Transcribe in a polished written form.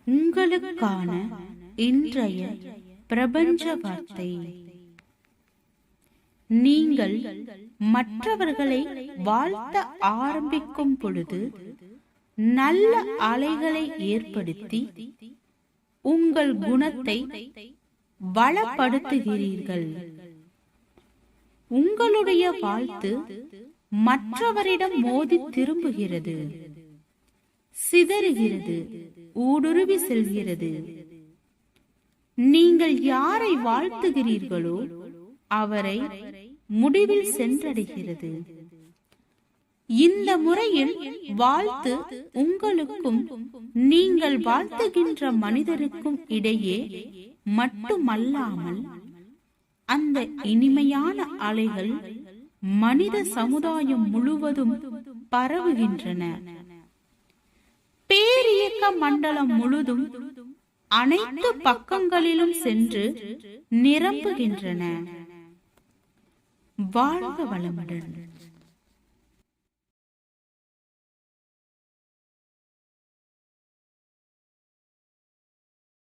உங்களுக்கான இன்றைய பிரபஞ்ச வார்த்தை. நீங்கள் மற்றவர்களை வாழ்த்த ஆரம்பிக்கும் பொழுது நல்ல அலைகளை ஏற்படுத்தி உங்கள் குணத்தை வளப்படுத்துகிறீர்கள். உங்களுடைய வாழ்த்து மற்றவரிடம் மோதி திரும்புகிறது, சிதறுகிறது, ஊடுருவி செல்கிறது. நீங்கள் யாரை வாழ்த்துகிறீர்களோ அவரை முடிவில் சென்றடைகிறது. இந்த முறையில் வாழ்த்து உங்களுக்கும் நீங்கள் வாழ்த்துகின்ற மனிதருக்கும் இடையே மட்டுமல்லாமல் அந்த இனிமையான அலைகள் மனித சமுதாயம் முழுவதும் பரவுகின்றன. பேரியக்க மண்டலம் முழுதும் அனைத்து பக்கங்களிலும் சென்று நிரம்புகின்றன. வாழ்க வளமுடன்.